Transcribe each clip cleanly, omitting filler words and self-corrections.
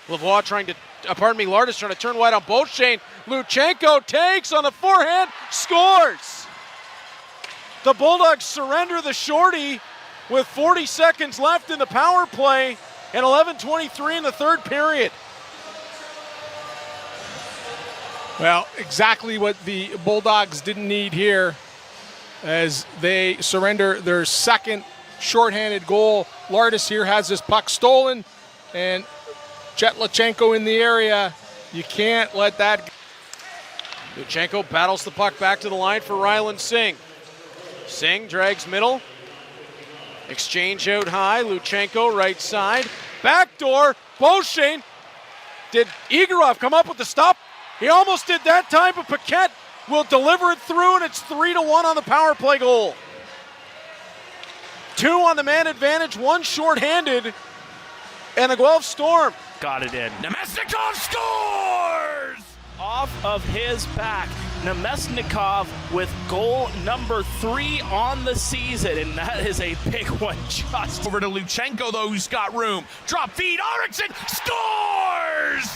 Lavoie trying to, Lardis trying to turn wide on Beauchene. Luchanko takes on the forehand, scores! The Bulldogs surrender the shorty with 40 seconds left in the power play and 11:23 in the third period. Well, exactly what the Bulldogs didn't need here as they surrender their second shorthanded goal. Lardis here has this puck stolen, and Jett Luchanko in the area. You can't let that. Luchanko battles the puck back to the line for Ryland Singh. Singh drags middle. Exchange out high. Luchanko right side. Backdoor. Beauchene. Did Igorov come up with the stop? He almost did that time, but Paquette will deliver it through, and it's 3-1 on the power play goal. 2 on the man advantage, 1 shorthanded, and the Guelph Storm got it in. Nemesnikov scores! Off of his back. Nemesnikov with goal number 3 on the season, and that is a big one. Just over to Luchanko, though, who's got room. Drop feed, Eriksson scores!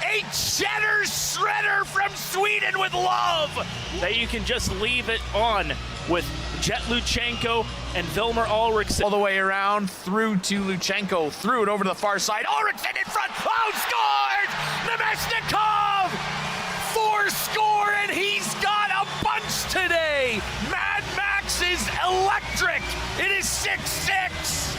A cheddar shredder from Sweden with love! That you can just leave it on with Jett Luchanko and Vilmer Ulriksson. All the way around through to Luchanko, threw it over to the far side. Ulriksson in front, oh, scored! Nemesnikov! 4 score, and he's got a bunch today! Mad Max is electric! It is 6-6!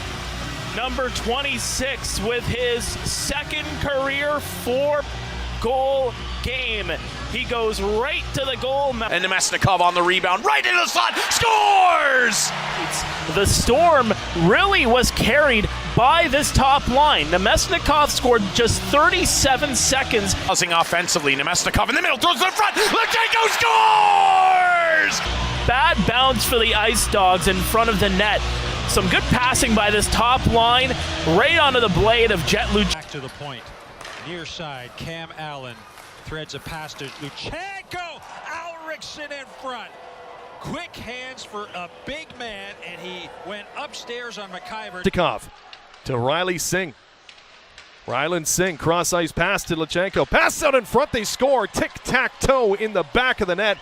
Number 26 with his second career 4-goal game. He goes right to the goal. And Nemesnikov on the rebound, right into the slot, scores! The Storm really was carried by this top line. Nemesnikov scored just 37 seconds. Buzzing offensively, Nemesnikov in the middle, throws it in front, Luchanko scores! Bad bounce for the Ice Dogs in front of the net. Some good passing by this top line, right onto the blade of Jett Luchanko. Back to the point, near side, Cam Allen threads a pass to Luchanko, Ulriksson in front. Quick hands for a big man, and he went upstairs on McIver. Tikov to Riley Singh. Ryland Singh, cross-ice pass to Luchanko. Pass out in front, they score. Tic-tac-toe in the back of the net.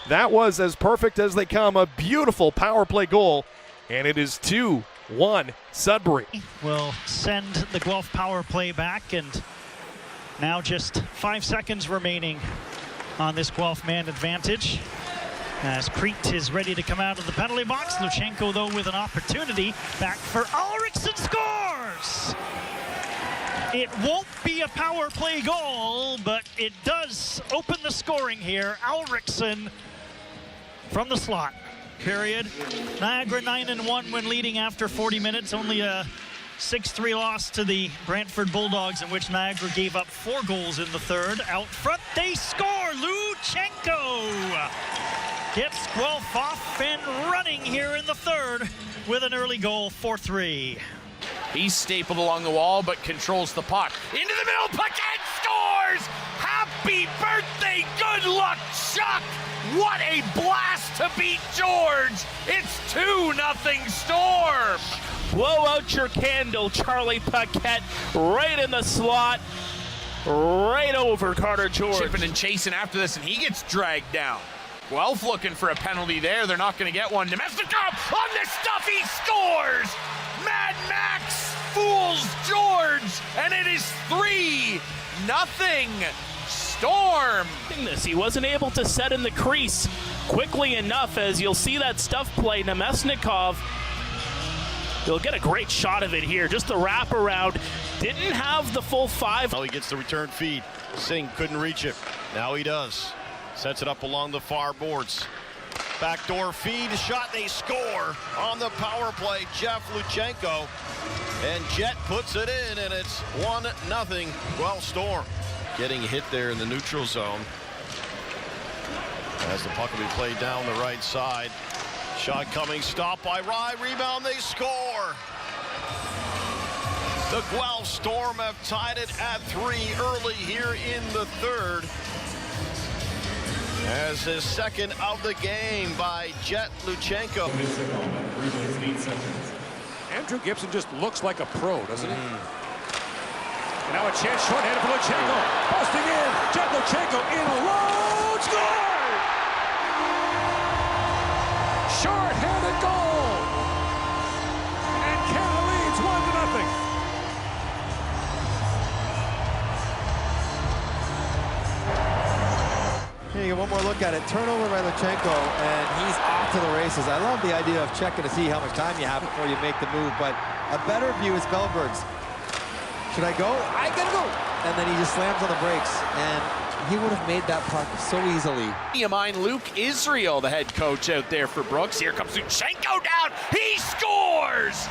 That was as perfect as they come. A beautiful power play goal. And it is 2-1 Sudbury. Will send the Guelph power play back, and now just 5 seconds remaining on this Guelph man advantage. As Crete is ready to come out of the penalty box. Luchanko, though, with an opportunity. Back for Ulriksson, scores! It won't be a power play goal, but it does open the scoring here. Ulriksson from the slot. Period. Niagara 9-1 when leading after 40 minutes. Only a 6-3 loss to the Brantford Bulldogs, in which Niagara gave up 4 goals in the third. Out front, they score! Luchanko gets Guelph off and running here in the third with an early goal, 4-3. He's stapled along the wall, but controls the puck. Into the middle, Paquette scores! Happy birthday, good luck, Chuck! What a blast to beat George! It's 2-0 Storm! Blow out your candle, Charlie Paquette, right in the slot, right over Carter George. Chipping and chasing after this, and he gets dragged down. Guelph looking for a penalty there. They're not going to get one. Nemesnikov on the stuff, he scores! Mad Max fools George, and it is 3-0 Storm. He wasn't able to set in the crease quickly enough, as you'll see that stuff play. Nemesnikov, he'll get a great shot of it here. Just the wraparound. Didn't have the full 5. Well, he gets the return feed. Singh couldn't reach it. Now he does. Sets it up along the far boards. Backdoor feed, shot, they score on the power play. Jett Luchanko, and Jett puts it in, and it's 1-0 Guelph Storm. Getting hit there in the neutral zone as the puck will be played down the right side. Shot coming, stopped by Rye, rebound, they score. The Guelph Storm have tied it at 3 early here in the third. As his second of the game by Jett Luchanko. Andrew Gibson just looks like a pro, doesn't he? And now a chance short-handed for Luchanko. Busting in. Jett Luchanko in alone. Score! Short-handed goal. And Canada leads 1-0. Here you get one more look at it. Turnover by Luchanko, and he's off to the races. I love the idea of checking to see how much time you have before you make the move, but a better view is Bellberg's. Should I go? I gotta go! And then he just slams on the brakes, and he would have made that puck so easily. You mind Luke Israel, the head coach out there for Brooks. Here comes Luchanko down. He scores!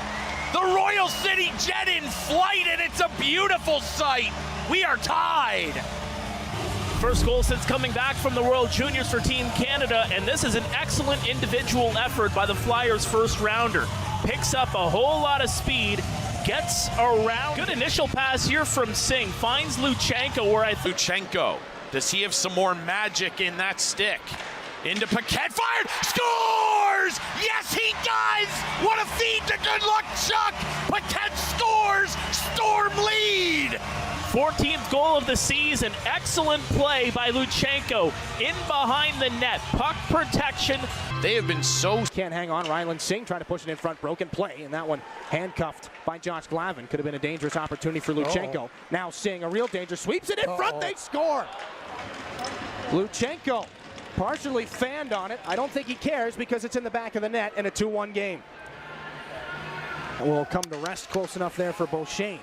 The Royal City Jet in flight, and it's a beautiful sight. We are tied. First goal since coming back from the World Juniors for Team Canada, and this is an excellent individual effort by the Flyers' first rounder. Picks up a whole lot of speed, gets around. Good initial pass here from Singh, finds Luchanko where Luchanko, does he have some more magic in that stick? Into Paquette, fired, scores! Yes, he does! What a feed to good luck Chuck! Paquette scores! Storm lead! 14th goal of the season. Excellent play by Luchanko. In behind the net. Puck protection. They have been so... Can't hang on. Ryland Singh trying to push it in front. Broken play. And that one handcuffed by Josh Glavin. Could have been a dangerous opportunity for Luchanko. Now Singh, a real danger. Sweeps it in front. They score. Luchanko partially fanned on it. I don't think he cares because it's in the back of the net in a 2-1 game. Will come to rest close enough there for Beauchene.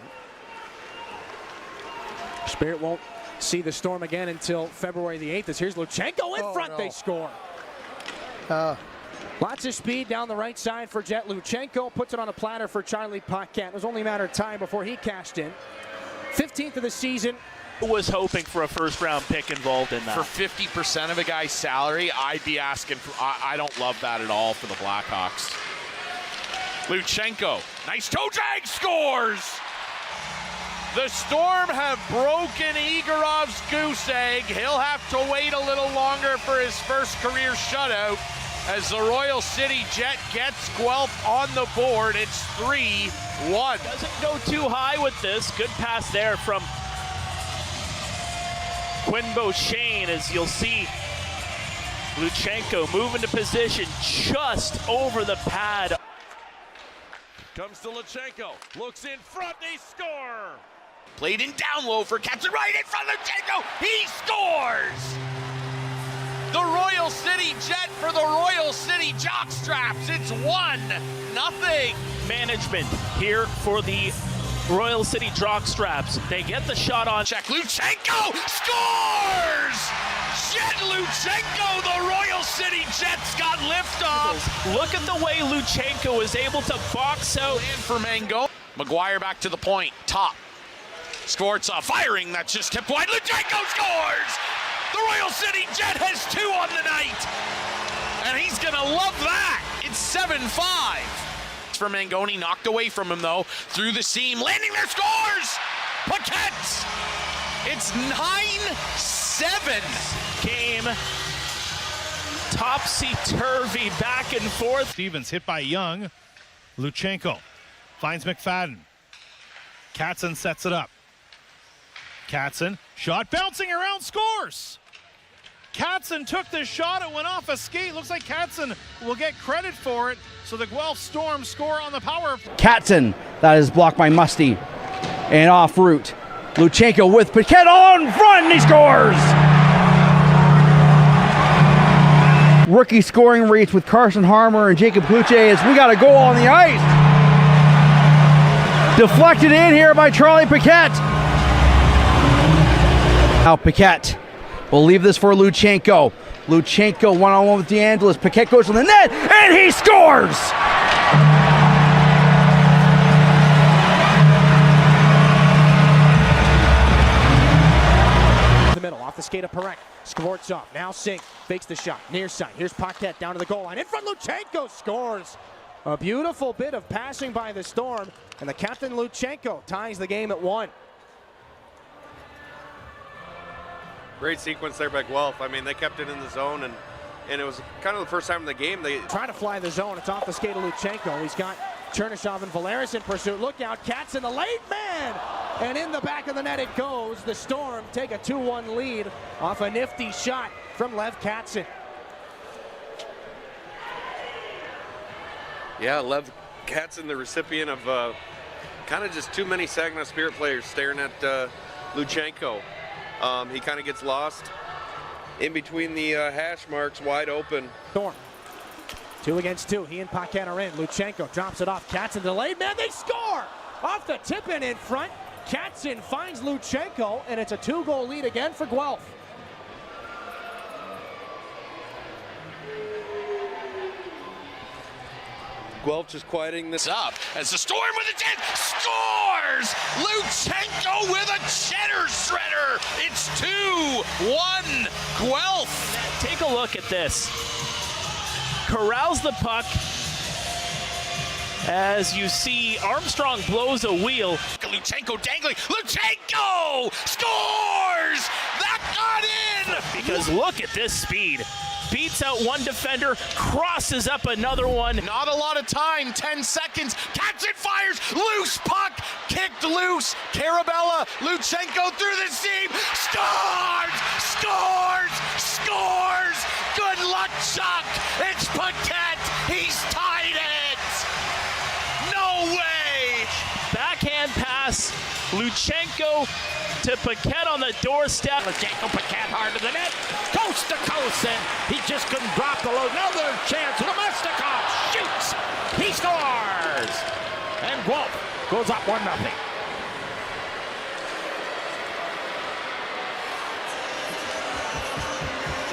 Spirit won't see the Storm again until February the 8th. As here's Luchanko in front. They score. Lots of speed down the right side for Jett Luchanko. Puts it on a platter for Charlie Paquette. It was only a matter of time before he cashed in. 15th of the season. Was hoping for a first-round pick involved in that. For 50% of a guy's salary, I'd be asking for... I don't love that at all for the Blackhawks. Luchanko, nice toe drag, scores! The Storm have broken Igorov's goose egg. He'll have to wait a little longer for his first career shutout as the Royal City Jet gets Guelph on the board. It's 3-1. Doesn't go too high with this. Good pass there from Quinn Beauchene, as you'll see Luchanko move into position just over the pad. Comes to Luchanko, looks in front, they score! Played in down low for Captain right in front of Luchanko, he scores! The Royal City Jet for the Royal City Jockstraps, it's 1-0. Management here for the Royal City Jockstraps. They get the shot on check. Luchanko scores! Jett Luchanko, the Royal City Jets got liftoff. Look at the way Luchanko is able to box out. In for Mango. McGuire back to the point. Top. Skorza firing. That's just tipped wide. Luchanko scores! The Royal City Jet has 2 on the night. And he's going to love that. It's 7-5. For Mangoni, knocked away from him though, through the seam, landing their scores! Paquette! It's 9-7. Game topsy-turvy, back and forth. Stevens hit by Young. Luchanko finds McFadden. Katzen sets it up. Katzen, shot bouncing around, scores! Katzen took the shot, it went off a skate. Looks like Katzen will get credit for it. So the Guelph Storm score on the power. Katzen, that is blocked by Musty. And off route. Luchanko with Paquette on front, and he scores! Rookie scoring rates with Carson Harmer and Jacob Kluche as we got a goal on the ice. Deflected in here by Charlie Paquette. Now Paquette will leave this for Luchanko. Luchanko one-on-one with DeAngelis. Paquette goes to the net, and he scores! The middle, off the skate of Perek. Skvortsov, now Singh, fakes the shot, near side. Here's Paquette down to the goal line. In front, Luchanko scores! A beautiful bit of passing by the Storm, and the captain Luchanko ties the game at 1. Great sequence there by Guelph. I mean, they kept it in the zone, and it was kind of the first time in the game they try to fly the zone. It's off the skate of Luchanko. He's got Chernyshov and Valeris in pursuit. Look out, Katzen, the late man! And in the back of the net it goes. The Storm take a 2-1 lead off a nifty shot from Lev Katzen. Yeah, Lev Katzen, the recipient of kind of just too many Saginaw Spirit players staring at Luchanko. He kind of gets lost in between the hash marks, wide open. Storm, 2 against 2. He and Paquette are in. Luchanko drops it off. Katzen delayed. Man, they score! Off the tip-in in front. Katzen finds Luchanko, and it's a 2-goal lead again for Guelph. Guelph just quieting this up as the Storm with a 10 scores! Luchanko with a cheddar shredder! It's 2-1 Guelph! Take a look at this. Corrals the puck as you see Armstrong blows a wheel. Luchanko dangling. Luchanko scores! That got in! Because look at this speed. Beats out one defender, crosses up another one. Not a lot of time, 10 seconds. Katzen fires, loose puck, kicked loose. Carabella, Luchanko through the seam, scores! Scores! Scores! Good luck, Chuck! It's Paquette! He's tied it! No way! Backhand pass, Luchanko to Paquette on the doorstep. Luchanko, Paquette hard to the net, coast to coast, and he just couldn't drop the load. Another chance, Nemesnikov shoots, he scores! And Guelph goes up 1-0.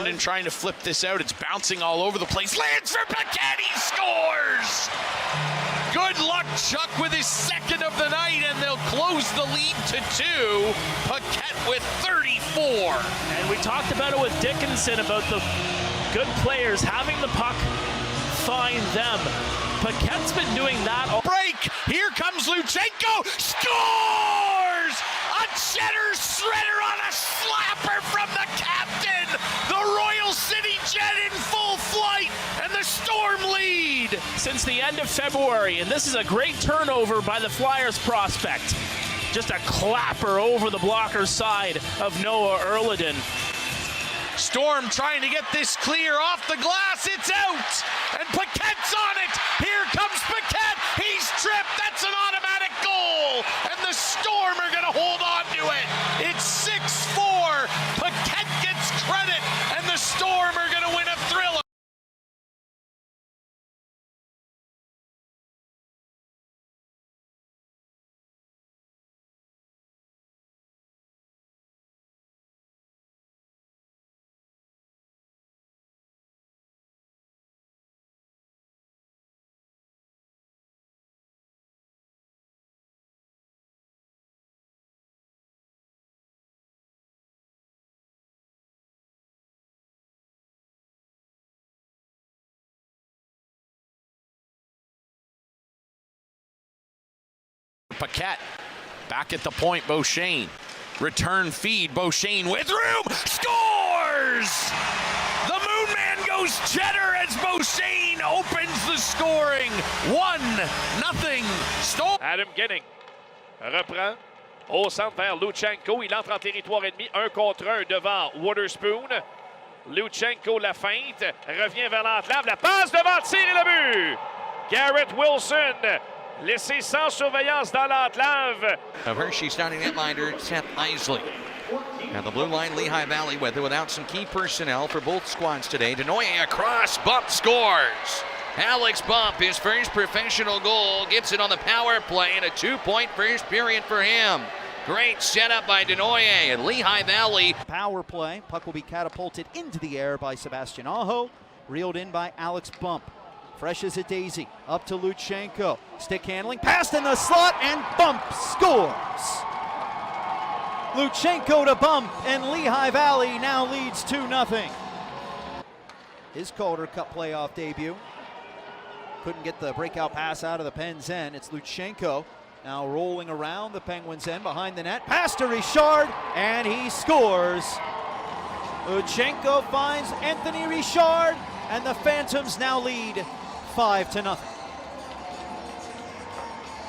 And trying to flip this out, it's bouncing all over the place. Lands for Paquette, he scores! Good luck, Chuck, with his second of the night, and they'll close the lead to 2. Paquette with 34. And we talked about it with Dickinson about the good players having the puck find them. Paquette's been doing that all break. Here comes Luchanko. Scores! A cheddar shredder on a slapper from the captain. The Royal City Jet in full flight, and the Storm lead. Since the end of February, and this is a great turnover by the Flyers prospect. Just a clapper over the blocker side of Noah Erliden. Storm trying to get this clear off the glass. It's out, and Paquette's on it. Here comes Paquette. He's tripped. That's an automatic goal, and the Storm are going to hold on to it. It's 6-4. Paquette gets credit, and the Storm are going to win a thriller. Paquette back at the point. Beauchesne return feed. Beauchesne with room, scores! The Moon Man goes cheddar as Beauchesne opens the scoring. 1-0 Storm. Adam Ginning reprend au centre vers Luchanko. Il entre en territoire ennemi, 1 contre 1 devant Waterspoon. Luchanko la feinte, revient vers l'entlave, la passe devant, tir et le but. Garrett Wilson laissé sans surveillance dans l'entlave. Of Hershey starting netminder Seth Isley. And the blue line, Lehigh Valley with it without some key personnel for both squads today. Denoye across, Bump scores. Alex Bump, his first professional goal, gets it on the power play, and a 2-point first period for him. Great setup by Denoye and Lehigh Valley. Power play, puck will be catapulted into the air by Sebastian Aho, reeled in by Alex Bump. Fresh as a daisy, up to Luchanko. Stick handling, passed in the slot, and Bump scores. Luchanko to Bump, and Lehigh Valley now leads 2-0. His Calder Cup playoff debut. Couldn't get the breakout pass out of the Pens' end. It's Luchanko now rolling around the Penguins' end behind the net. Pass to Richard, and he scores. Luchanko finds Anthony Richard, and the Phantoms now lead 5-0.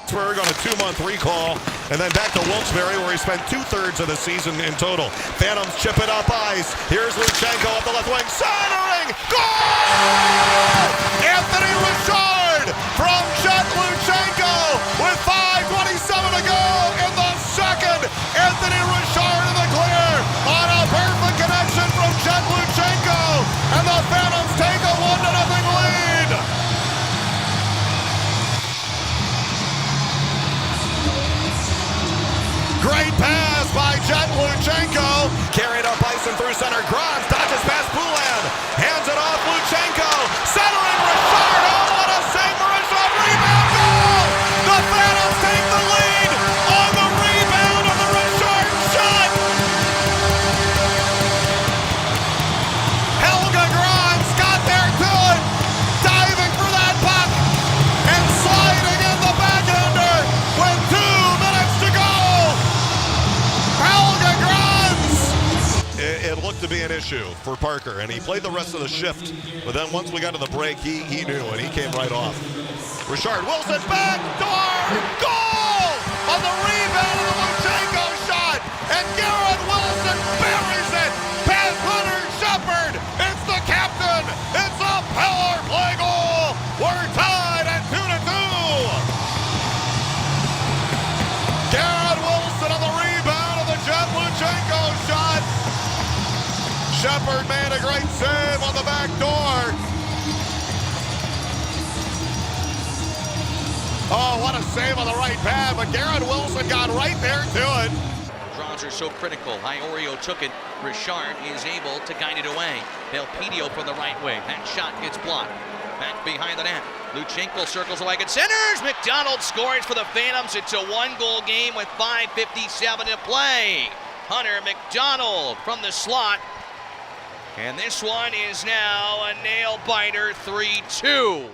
Pittsburgh on a 2-month recall and then back to Wilkes-Barre where he spent 2/3 of the season in total. Phantoms chip it up ice. Here's Luchanko up the left wing, centering, goal! Anthony Richard from Jett Luchanko with 5:27 to go in the second. Anthony Richard in the clear on a perfect connection from Jett Luchanko, and the Phantoms take a 1-0 lead. Great pass by Jett Luchanko. Carried up ice and through center. Grimes dodges past Poulan. Hands it off Luchanko. Centering Richard. Oh, what a save for Richard. Rebound goal. The Phantoms take the lead on the rebound of the Richard shot. Helga Grimes got there to it. Diving for that puck and sliding in the backhander with 2 minutes to go. Helga Grimes! It looked to be an issue for Parker, and he played the rest of the shift. But then once we got to the break, he knew, and he came right off. Richard Wilson, back door, goal! On the rebound of the Luchanko shot, and Garrett Wilson buries it past Hunter Shepard. It's the captain. It's a power play goal. We're tied at 2-2. Garrett Wilson on the rebound of the Jett Luchanko shot. Shepard made a great save on the back door. Oh, what a save on the right pad, but Garrett Wilson got right there to it. Draws are so critical. Iorio took it. Richard is able to guide it away. Belpedio from the right wing. That shot gets blocked. Back behind the net. Luchanko circles the leg and centers. McDonald scores for the Phantoms. It's a 1-goal game with 5:57 to play. Hunter McDonald from the slot. And this one is now a nail-biter 3-2.